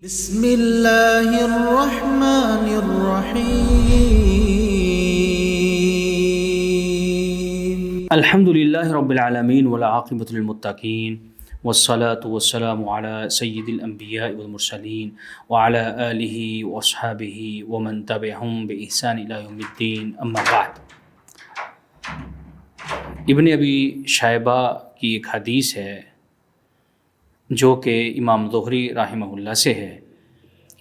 بسم اللہ الرحمن الرحیم الحمد للہ رب العالمین والعاقبۃ للمتقین والصلاة والسلام علی سید الانبیاء والمرسلین وعلی آلہ واصحابہ ومن تبعہم بإحسان الی یوم الدین اما بعد۔ ابن ابی شیبہ کی ایک حدیث ہے جو کہ امام ظہری رحمہ اللہ سے ہے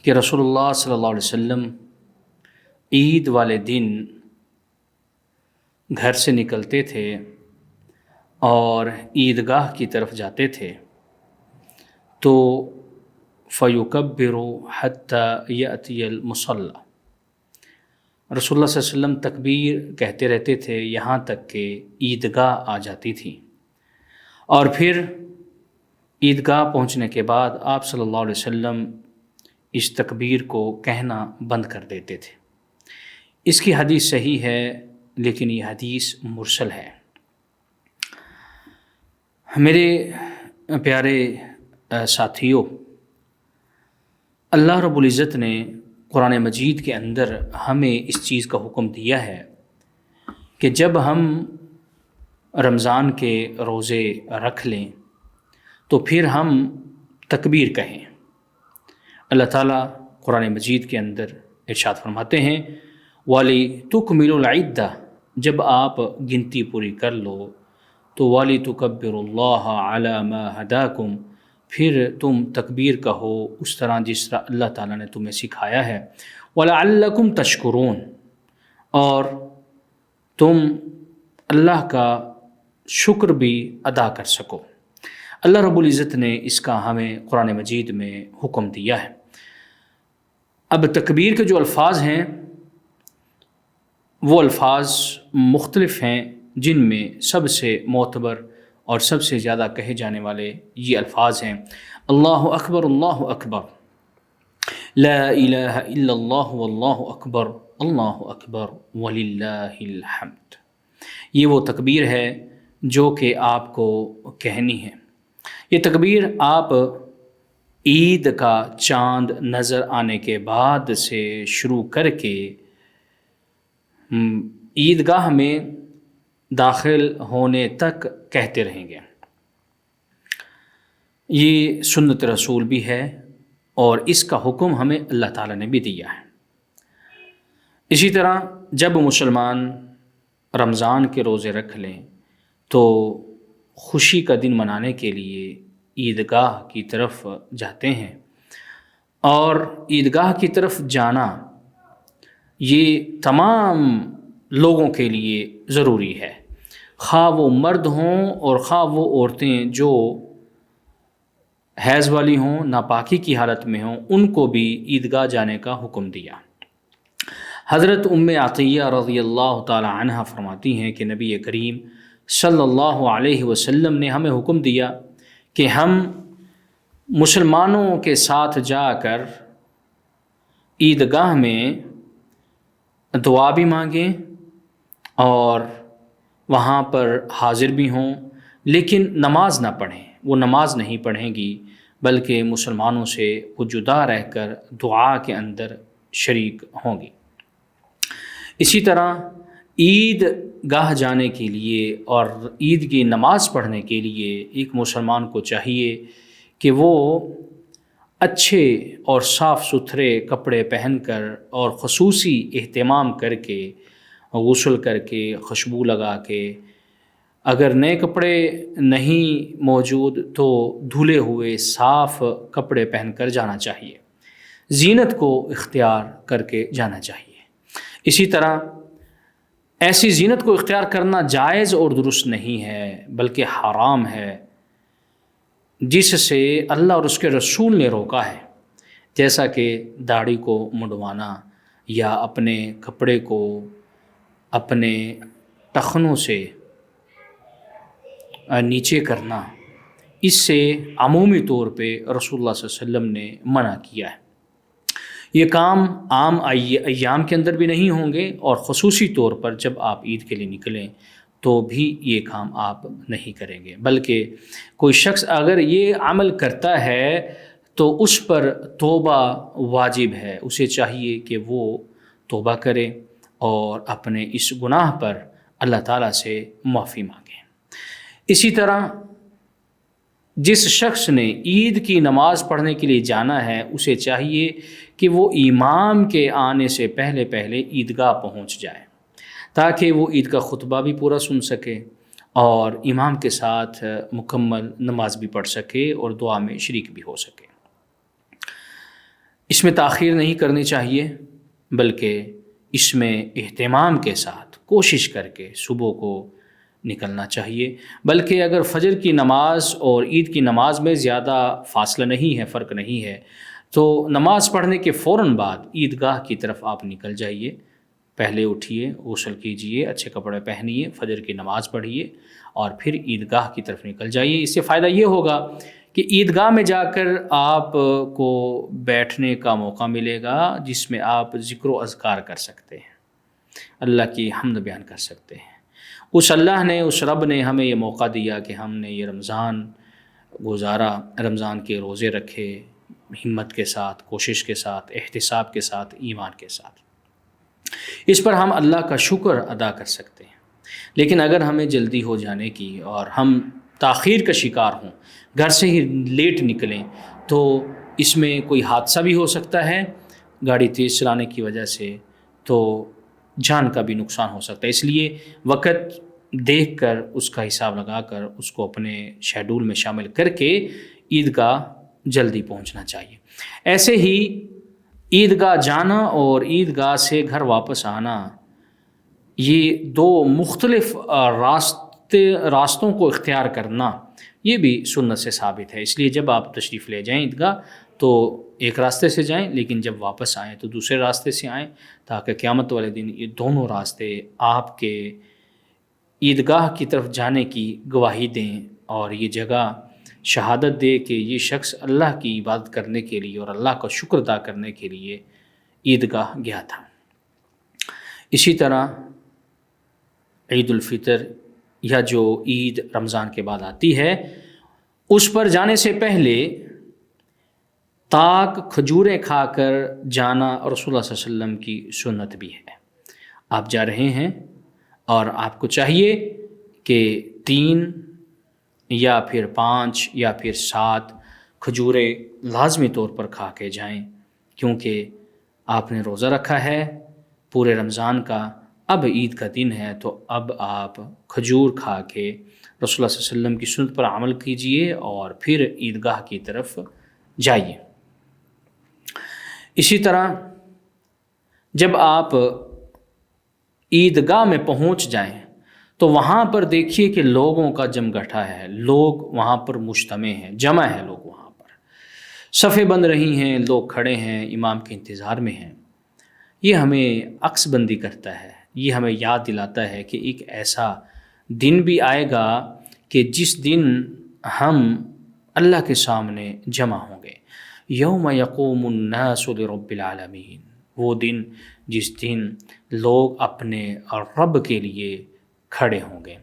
کہ رسول اللہ صلی اللہ علیہ وسلم عید والے دن گھر سے نکلتے تھے اور عیدگاہ کی طرف جاتے تھے تو فیکبر حتی یأتی المصلی، رسول اللہ صلی اللہ علیہ وسلم تکبیر کہتے رہتے تھے یہاں تک کہ عیدگاہ آ جاتی تھی، اور پھر عیدگاہ پہنچنے کے بعد آپ صلی اللہ علیہ وسلم اس تکبیر کو کہنا بند کر دیتے تھے۔ اس کی حدیث صحیح ہے لیکن یہ حدیث مرسل ہے۔ میرے پیارے ساتھیوں، اللہ رب العزت نے قرآن مجید کے اندر ہمیں اس چیز کا حکم دیا ہے کہ جب ہم رمضان کے روزے رکھ لیں تو پھر ہم تکبیر کہیں۔ اللہ تعالیٰ قرآن مجید کے اندر ارشاد فرماتے ہیں وَلِتُكْمِلُوا الْعِدَّةَ، جب آپ گنتی پوری کر لو تو وَلِتُكَبِّرُوا اللَّهَ عَلَى مَا هَدَاكُمْ، پھر تم تکبیر کہو اس طرح جس طرح اللہ تعالیٰ نے تمہیں سکھایا ہے، وَلَعَلَّكُمْ تَشْكُرُونَ، اور تم اللہ کا شکر بھی ادا کر سکو۔ اللہ رب العزت نے اس کا ہمیں قرآن مجید میں حکم دیا ہے۔ اب تکبیر کے جو الفاظ ہیں وہ الفاظ مختلف ہیں، جن میں سب سے معتبر اور سب سے زیادہ کہے جانے والے یہ الفاظ ہیں اللہ اکبر لا الہ الا اللہ واللہ اکبر وللہ الحمد۔ یہ وہ تکبیر ہے جو کہ آپ کو کہنی ہے۔ یہ تکبیر آپ عید کا چاند نظر آنے کے بعد سے شروع کر کے عیدگاہ میں داخل ہونے تک کہتے رہیں گے۔ یہ سنت رسول بھی ہے اور اس کا حکم ہمیں اللہ تعالیٰ نے بھی دیا ہے۔ اسی طرح جب مسلمان رمضان کے روزے رکھ لیں تو خوشی کا دن منانے کے لیے عیدگاہ کی طرف جاتے ہیں، اور عیدگاہ کی طرف جانا یہ تمام لوگوں کے لیے ضروری ہے، خواہ وہ مرد ہوں اور خواہ وہ عورتیں جو حیض والی ہوں، ناپاکی کی حالت میں ہوں، ان کو بھی عیدگاہ جانے کا حکم دیا۔ حضرت ام عطیہ رضی اللہ تعالی عنہ فرماتی ہیں کہ نبی کریم صلی اللہ علیہ وسلم نے ہمیں حکم دیا کہ ہم مسلمانوں کے ساتھ جا کر عیدگاہ میں دعا بھی مانگیں اور وہاں پر حاضر بھی ہوں، لیکن نماز نہ پڑھیں۔ وہ نماز نہیں پڑھیں گی بلکہ مسلمانوں سے وہ جدا رہ کر دعا کے اندر شریک ہوں گی۔ اسی طرح عید گاہ جانے کے لیے اور عید کی نماز پڑھنے کے لیے ایک مسلمان کو چاہیے کہ وہ اچھے اور صاف ستھرے کپڑے پہن کر اور خصوصی اہتمام کر کے غسل کر کے خوشبو لگا کے، اگر نئے کپڑے نہیں موجود تو دھلے ہوئے صاف کپڑے پہن کر جانا چاہیے، زینت کو اختیار کر کے جانا چاہیے۔ اسی طرح ایسی زینت کو اختیار کرنا جائز اور درست نہیں ہے بلکہ حرام ہے، جس سے اللہ اور اس کے رسول نے روکا ہے، جیسا کہ داڑھی کو منڈوانا یا اپنے کپڑے کو اپنے ٹخنوں سے نیچے کرنا، اس سے عمومی طور پہ رسول اللہ صلی اللہ علیہ وسلم نے منع کیا ہے۔ یہ کام عام ایام کے اندر بھی نہیں ہوں گے، اور خصوصی طور پر جب آپ عید کے لیے نکلیں تو بھی یہ کام آپ نہیں کریں گے، بلکہ کوئی شخص اگر یہ عمل کرتا ہے تو اس پر توبہ واجب ہے، اسے چاہیے کہ وہ توبہ کرے اور اپنے اس گناہ پر اللہ تعالیٰ سے معافی مانگے۔ اسی طرح جس شخص نے عید کی نماز پڑھنے کے لیے جانا ہے، اسے چاہیے کہ وہ امام کے آنے سے پہلے پہلے عیدگاہ پہنچ جائے تاکہ وہ عید کا خطبہ بھی پورا سن سکے اور امام کے ساتھ مکمل نماز بھی پڑھ سکے اور دعا میں شریک بھی ہو سکے۔ اس میں تاخیر نہیں کرنی چاہیے، بلکہ اس میں اہتمام کے ساتھ کوشش کر کے صبح کو نکلنا چاہیے۔ بلکہ اگر فجر کی نماز اور عید کی نماز میں زیادہ فاصلہ نہیں ہے، فرق نہیں ہے، تو نماز پڑھنے کے فوراً بعد عیدگاہ کی طرف آپ نکل جائیے۔ پہلے اٹھیے، غسل کیجیے، اچھے کپڑے پہنیے، فجر کی نماز پڑھیے اور پھر عیدگاہ کی طرف نکل جائیے۔ اس سے فائدہ یہ ہوگا کہ عیدگاہ میں جا کر آپ کو بیٹھنے کا موقع ملے گا جس میں آپ ذکر و اذکار کر سکتے ہیں، اللہ کی حمد بیان کر سکتے ہیں۔ اس اللہ نے، اس رب نے ہمیں یہ موقع دیا کہ ہم نے یہ رمضان گزارا، رمضان کے روزے رکھے، ہمت کے ساتھ، کوشش کے ساتھ، احتساب کے ساتھ، ایمان کے ساتھ۔ اس پر ہم اللہ کا شکر ادا کر سکتے ہیں۔ لیکن اگر ہمیں جلدی ہو جانے کی اور ہم تاخیر کا شکار ہوں، گھر سے ہی لیٹ نکلیں، تو اس میں کوئی حادثہ بھی ہو سکتا ہے گاڑی تیز چلانے کی وجہ سے، تو جان کا بھی نقصان ہو سکتا ہے۔ اس لیے وقت دیکھ کر، اس کا حساب لگا کر، اس کو اپنے شیڈول میں شامل کر کے عیدگاہ جلدی پہنچنا چاہیے۔ ایسے ہی عیدگاہ جانا اور عیدگاہ سے گھر واپس آنا، یہ دو مختلف راستوں کو اختیار کرنا، یہ بھی سنت سے ثابت ہے۔ اس لیے جب آپ تشریف لے جائیں عیدگاہ تو ایک راستے سے جائیں، لیکن جب واپس آئیں تو دوسرے راستے سے آئیں، تاکہ قیامت والے دن یہ دونوں راستے آپ کے عیدگاہ کی طرف جانے کی گواہی دیں اور یہ جگہ شہادت دے کہ یہ شخص اللہ کی عبادت کرنے کے لیے اور اللہ کا شکر ادا کرنے کے لیے عیدگاہ گیا تھا۔ اسی طرح عید الفطر یا جو عید رمضان کے بعد آتی ہے، اس پر جانے سے پہلے تاک کھجوریں کھا کر جانا رسول اللہ صلی اللہ علیہ وسلم کی سنت بھی ہے۔ آپ جا رہے ہیں اور آپ کو چاہیے کہ 3 یا پھر 5 یا پھر 7 کھجوریں لازمی طور پر کھا کے جائیں، کیونکہ آپ نے روزہ رکھا ہے پورے رمضان کا، اب عید کا دن ہے تو اب آپ کھجور کھا کے رسول اللہ صلی اللہ علیہ وسلم کی سنت پر عمل کیجئے اور پھر عیدگاہ کی طرف جائیے۔ اسی طرح جب آپ عیدگاہ میں پہنچ جائیں تو وہاں پر دیکھیے کہ لوگوں کا جم گٹھا ہے، لوگ وہاں پر مجتمع ہیں، جمع ہے لوگ وہاں پر، صفیں بن رہی ہیں، لوگ کھڑے ہیں، امام کے انتظار میں ہیں۔ یہ ہمیں عکس بندی کرتا ہے، یہ ہمیں یاد دلاتا ہے کہ ایک ایسا دن بھی آئے گا کہ جس دن ہم اللہ کے سامنے جمع ہوں گے۔ یوم یقوم الناس لرب العالمین، وہ دن جس دن لوگ اپنے رب کے لیے کھڑے ہوں گے۔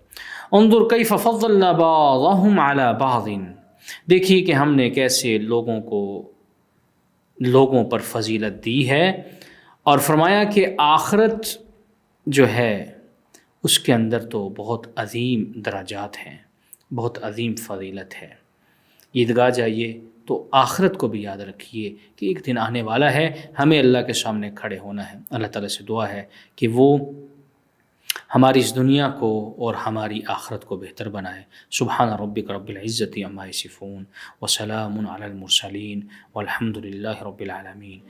انظر کیف فضلنا بعضهم علی بعض، دیکھیے کہ ہم نے کیسے لوگوں پر فضیلت دی ہے، اور فرمایا کہ آخرت جو ہے اس کے اندر تو بہت عظیم درجات ہیں، بہت عظیم فضیلت ہے۔ عیدگاہ جائیے تو آخرت کو بھی یاد رکھیے کہ ایک دن آنے والا ہے، ہمیں اللہ کے سامنے کھڑے ہونا ہے۔ اللہ تعالیٰ سے دعا ہے کہ وہ ہماری اس دنیا کو اور ہماری آخرت کو بہتر بنائے۔ سبحان ربک رب العزت عما یصفون وسلام علی المرسلین والحمد للہ رب العالمین۔